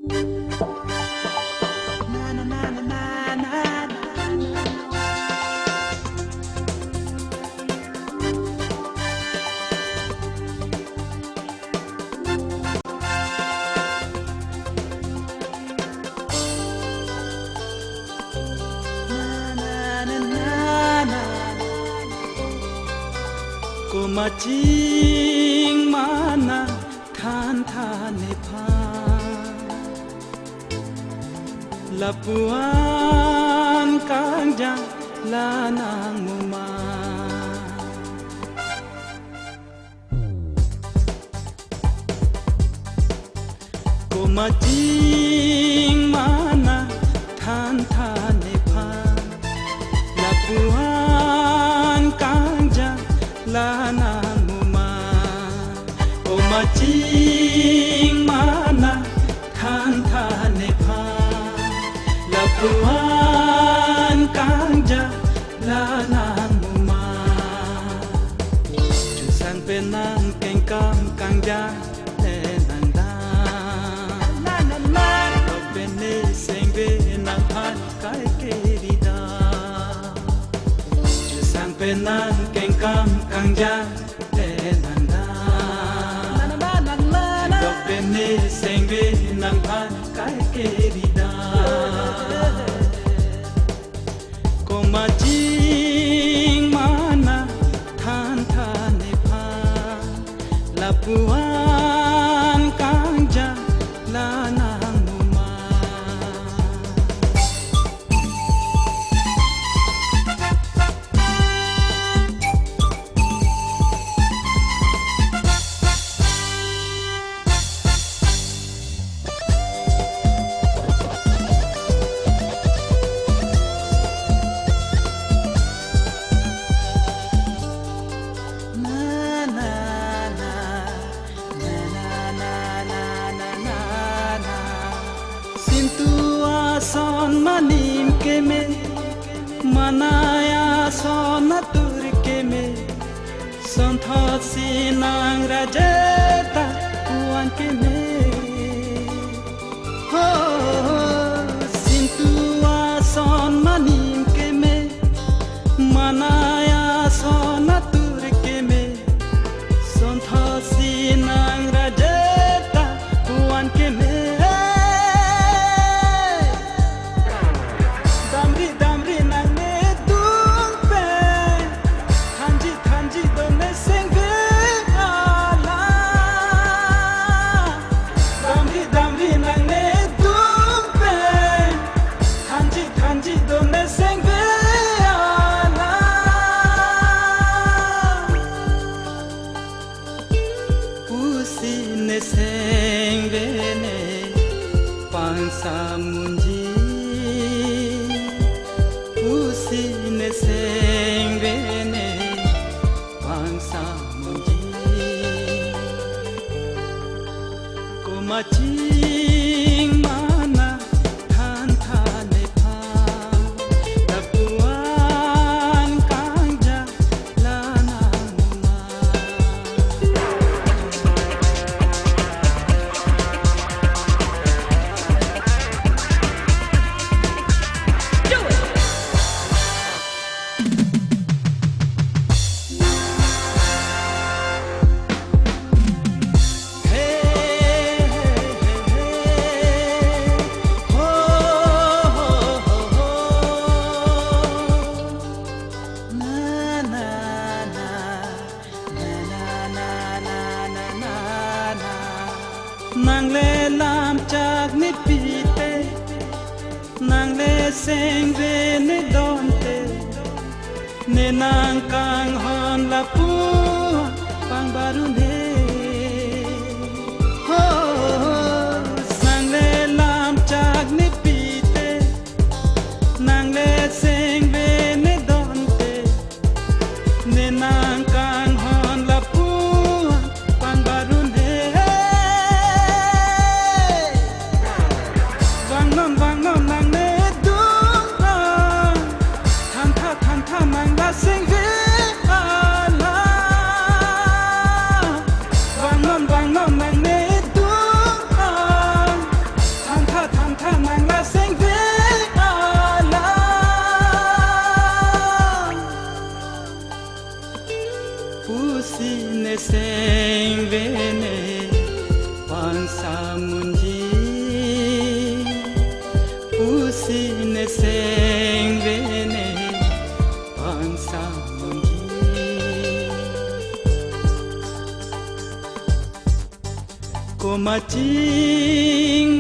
Cô mà chính mana than than ne pha Lapuan kang jang la nang muma Cô mà chính mana than than ne pha Lapuan kang jang la nang muma o ma ching mana than than ne pha la puan kang ja la nang muma chu sang pe nang keng kam kang ja le nang da na na na o pe ne seng be nang phan kai ke ri da chu sang pe nang keng kam kang ja le nang da dok pe ne seng be nang phan kai ke ri da ko ma ching mana than than ne pha la puan kang ja la nang muma son manim ke me manaya son matur ke me son thot sinang rajata kuan ke me ho sintua son manim ke me manaya son matur ke me son thot sinang rajata kuan ke me Samunji usi ne sengre ne pang samunji ko ma ching mana than than ne pha la puan kang ja la nang ma nang le lam chak ni pite nang le seng ve ne don te ne nang kang hon la pu pang baru ne ho sang le lam chak ni pite nang le seng ve ne don te ne nang kang hon la pu pang baru ne vang non nang ne dung than tha nang la sing ve ala vang non nang ne dung than sine sengvene pansa mungi komaching